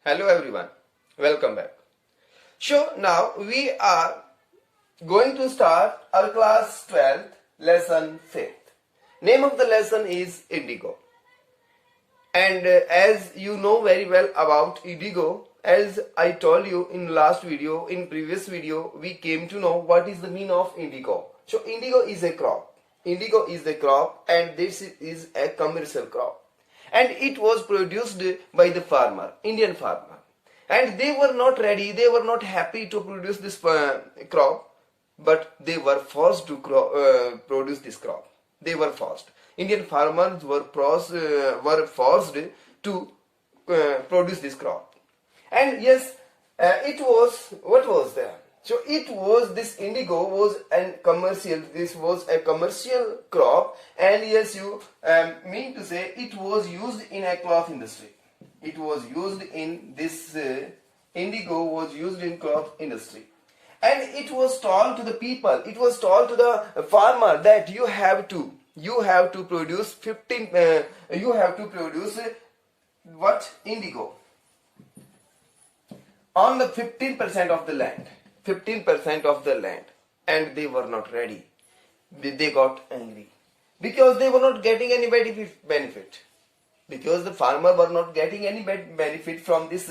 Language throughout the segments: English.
Hello everyone, welcome back. So now we are going to start our class 12th lesson 5th. Name of the lesson is Indigo. And as you know very well about indigo, as I told you in last video, in previous video, we came to know what is the meaning of indigo. So indigo is a crop. Indigo is a crop and this is a commercial crop. And it was produced by the farmer, Indian farmer. And they were not ready, they were not happy to produce this crop, but they were forced to produce this crop. They were forced. Indian farmers were forced to produce this crop. And yes, it was, what was there? So it was, this indigo was a commercial, this was a commercial crop, and yes, you mean to say it was used in a cloth industry. It was used in this, indigo was used in cloth industry. And it was told to the people, it was told to the farmer that you have to produce 15, you have to produce what? Indigo on the 15% of the land. 15% of the land. And they were not ready. They got angry because they were not getting any benefit. Because the farmer were not getting any benefit from this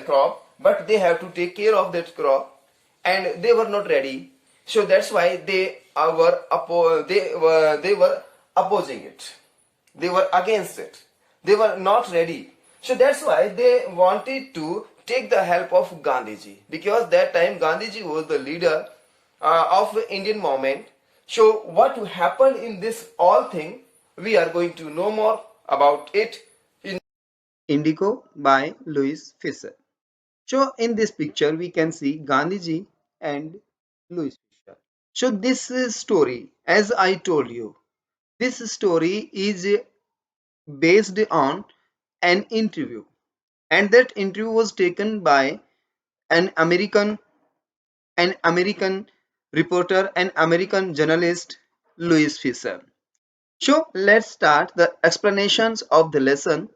crop, but they have to take care of that crop, and they were not ready. So that's why they were opposing it. They were against it. They were not ready. So that's why they wanted to take the help of Gandhiji, because that time Gandhiji was the leader of the Indian movement. So what happened in this all thing, we are going to know more about it in Indigo by Louis Fisher. So in this picture we can see Gandhiji and Louis Fisher. So this story, as I told you, this story is based on an interview, and that interview was taken by an American an American reporter, an American journalist, Louis Fisher. So let's start the explanations of the lesson.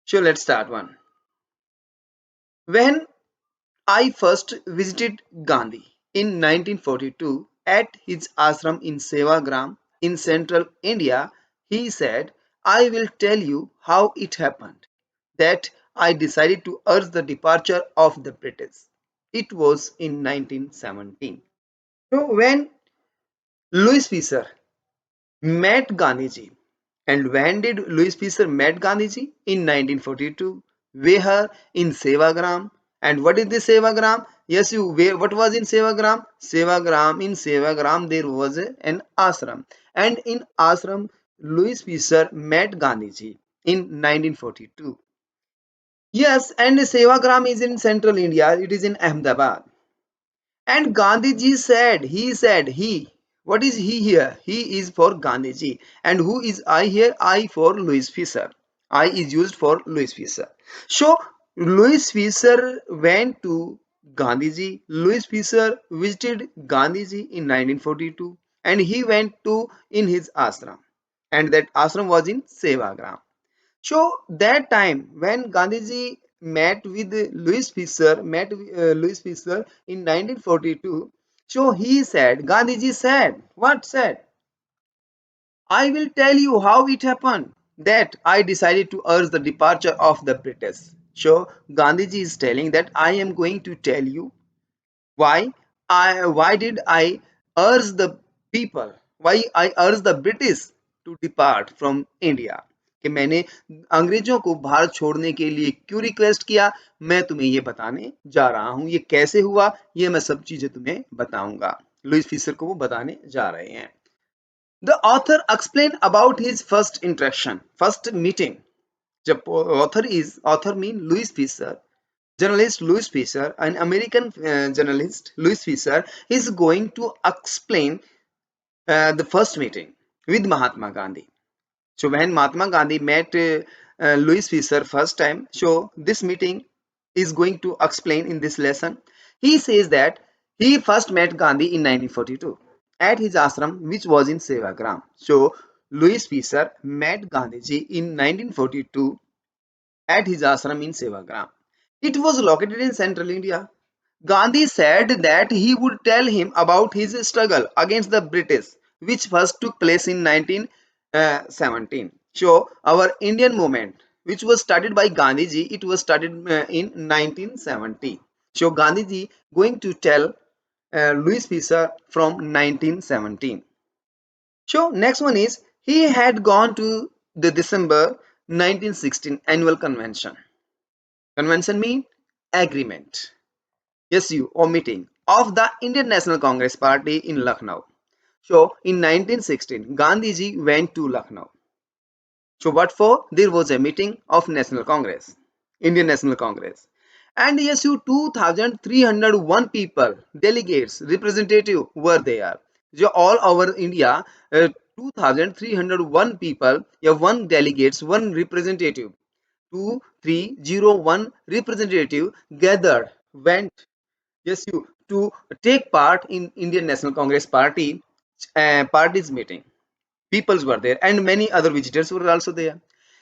So let's start one. When I first visited Gandhi in 1942 at his ashram in Sevagram in central India, he said, I will tell you how it happened that I decided to urge the departure of the British. It was in 1917. So when Louis Fisher met Gandhiji, and when did Louis Fisher met Gandhiji? In 1942. Where? In Sevagram. And what is the Sevagram? Yes, what was in Sevagram? In Sevagram there was an ashram. And in ashram, Louis Fisher met Gandhiji in 1942. Yes, and Sevagram is in central India. It is in Ahmedabad. And Gandhiji said, what is he here? He is for Gandhiji. And who is I here? I for Louis Fisher. I is used for Louis Fisher. So, Louis Fisher went to Gandhiji. Louis Fisher visited Gandhiji in 1942. And he went to in his ashram. And that ashram was in Sevagram. So that time when Gandhiji met Louis Fisher in 1942. So he said, Gandhiji said, what said? I will tell you how it happened that I decided to urge the departure of the British. So Gandhiji is telling that I am going to tell you why did I urge the people, why I urge the British to depart from India, कि मैंने अंग्रेजों को भारत छोड़ने के लिए क्यों request किया, मैं तुम्हें ये बताने जा रहा हूं. ये कैसे हुआ, ये मैं सब चीजें तुम्हें बताऊंगा. लुइस फिशर को वो बताने जा रहे हैं. The author explained about his first interaction, first meeting. जब author mean Louis Fisher, journalist Louis Fisher, an American journalist Louis Fisher, is going to explain the first meeting with Mahatma Gandhi. So when Mahatma Gandhi met Louis Fisher first time, so this meeting is going to explain in this lesson. He says that he first met Gandhi in 1942 at his ashram, which was in Sevagram. So Louis Fisher met Gandhiji in 1942 at his ashram in Sevagram. It was located in central India. Gandhi said that he would tell him about his struggle against the British, which first took place in 1917. So, our Indian movement, which was started by Gandhiji, it was started in 1970. So, Gandhiji going to tell Louis Fisher from 1917. So, next one is he had gone to the December 1916 annual convention. Convention mean agreement. Yes, you or meeting of the Indian National Congress Party in Lucknow. So in 1916, Gandhiji went to Lucknow. So what for? There was a meeting of National Congress, Indian National Congress. And yes, you 2,301 people, delegates, representative were there. So all over India, 2,301 people, yeah, one delegates, one representative, 2,301 representative gathered, went, yes, you to take part in Indian National Congress party's meeting. Peoples were there and many other visitors were also there.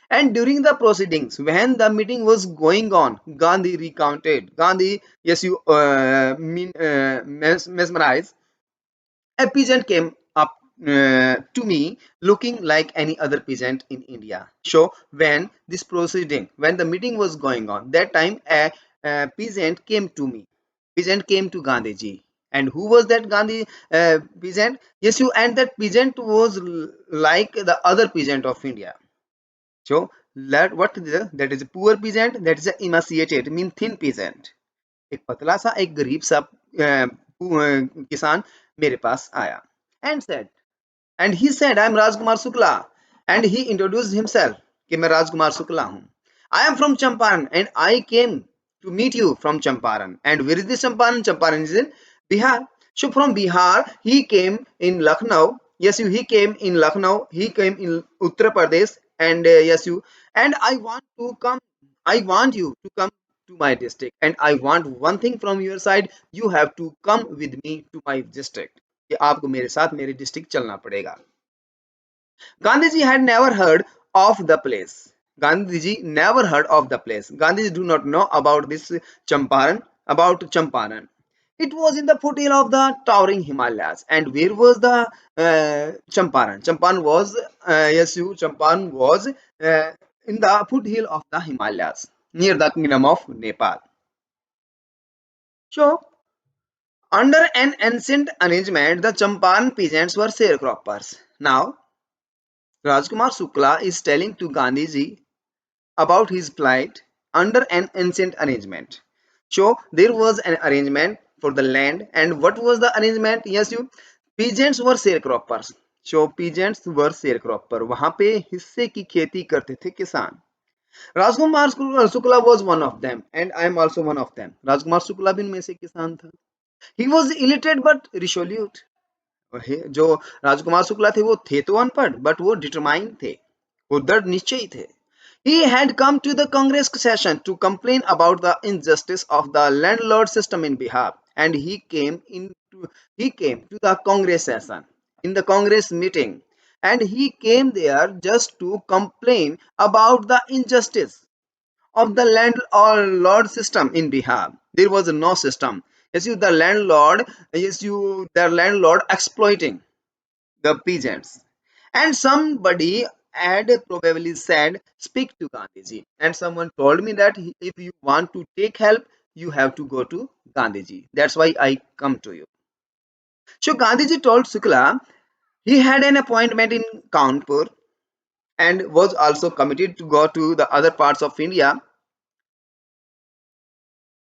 And during the proceedings, when the meeting was going on, Gandhi recounted. Gandhi, yes, you mesmerized. A peasant came up to me looking like any other peasant in India. So when the meeting was going on, that time a peasant came to me. Peasant came to Gandhiji. And who was that Gandhi peasant? Yes, you and that peasant was like the other peasant of India. So that is a poor peasant, that is a emaciated, mean thin peasant. एक पतला सा एक गरीब सा किसान मेरे पास आया and he said I am Rajkumar Shukla and he introduced himself कि मैं राजकुमार शुक्ला हूँ. I am from Champaran and I came to meet you from Champaran. And where is this Champaran? Champaran is in Bihar. So from Bihar he came in Lucknow. Yes, he came in Lucknow. He came in Uttar Pradesh and yes, and I want to come. I want you to come to my district and I want one thing from your side. You have to come with me to my district. कि आपको मेरे साथ मेरे district चलना पड़ेगा. Gandhiji had never heard of the place. Gandhiji never heard of the place. Gandhiji do not know about this Champaran. It was in the foothill of the towering Himalayas. And where was the Champaran? Champaran was in the foothill of the Himalayas, near the kingdom of Nepal. So, under an ancient arrangement, the Champaran peasants were sharecroppers. Now, Rajkumar Shukla is telling to Gandhiji about his plight under an ancient arrangement. So there was an arrangement for the land, and what was the arrangement? Yes, you peasants were sharecroppers. So peasants were sharecropper. वहां पे हिस्से की खेती करते थे किसान. Rajkumar Shukla was one of them, and I am also one of them. Rajkumar Shukla भी उनमें से किसान था. He was illiterate but resolute. जो राजकुमार शुक्ला थे वो थे तो अनपढ़ बट वो डिटरमाइन थे, वो दृढ़ निश्चयी थे. He had come to the Congress session to complain about the injustice of the landlord system in Bihar, and he came to the Congress session in the Congress meeting, and he came there just to complain about the injustice of the landlord system in Bihar. There was no system. Yes, you the landlord. The landlord exploiting the peasants. And somebody had probably said, "Speak to Gandhiji." And someone told me that if you want to take help, you have to go to Gandhiji. That's why I come to you. So Gandhiji told Shukla he had an appointment in Kanpur and was also committed to go to the other parts of India.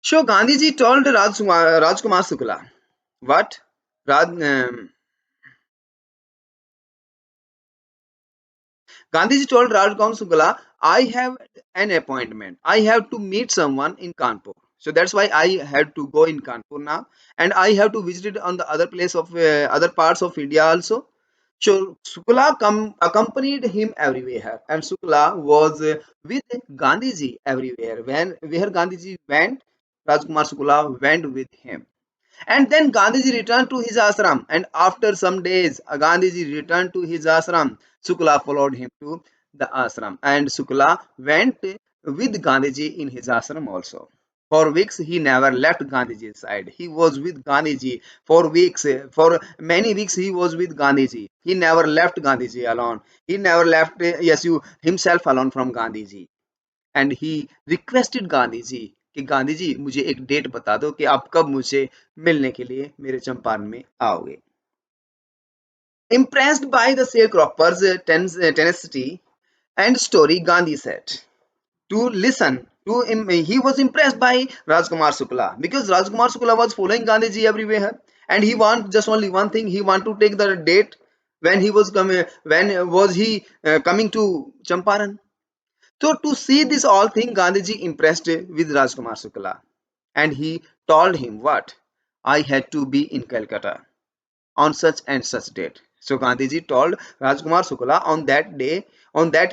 So Gandhiji told Rajkumar Shukla, what? Raj, Gandhiji told Rajkumar Shukla, I have an appointment. I have to meet someone in Kanpur. So that's why I had to go in Kanpur now, and I have to visit it on the other place of other parts of India also. So Shukla accompanied him everywhere, and Shukla was with Gandhiji everywhere. Where Gandhiji went, Rajkumar Shukla went with him. And then Gandhiji returned to his ashram. And after some days, Gandhiji returned to his ashram. Shukla followed him to the ashram. And Shukla went with Gandhiji in his ashram also. For weeks, he never left Gandhiji's side. He was with Gandhiji for weeks. For many weeks, he was with Gandhiji. He never left Gandhiji alone. He never left himself alone from Gandhiji. And he requested Gandhiji कि गांधी जी मुझे एक date बता दो कि आप कब मुझे मिलने के लिए मेरे चंपारण में आओगे. Impressed by the sharecroppers' tenacity and story, Gandhi said to listen to him. He was impressed by Rajkumar Shukla because Rajkumar Shukla was following Gandhiji everywhere, and he want just only one thing. He want to take the date when he was coming. When was he coming to Champaran? So to see this all thing, Gandhiji impressed with Rajkumar Shukla, and he told him what I had to be in Calcutta on such and such date. So Gandhiji told Rajkumar Shukla on that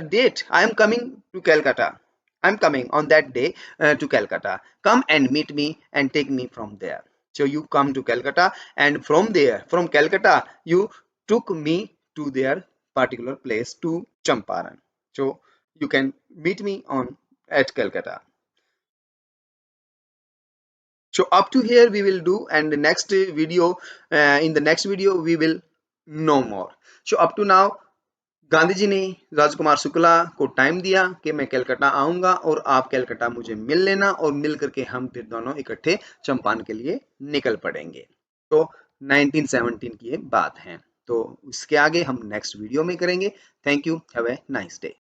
date, I am coming to Calcutta. I am coming on that day to Calcutta. Come and meet me and take me from there. So you come to Calcutta, and from there, from Calcutta, you took me to their particular place to Champaran. So you can meet me on at Calcutta. So up to here we will do, and the next video, in the next video we will know more. So up to now, Gandhi ji ने राजकुमार शुक्ला को time दिया कि मैं कलकत्ता आऊंगा और आप कलकत्ता मुझे मिल लेना, और मिल करके हम फिर दोनों इकट्ठे चंपारण के लिए निकल पड़ेंगे. तो 1917 की ये बात है. तो इसके आगे हम नेक्स्ट वीडियो में करेंगे. Thank you. Have a nice day.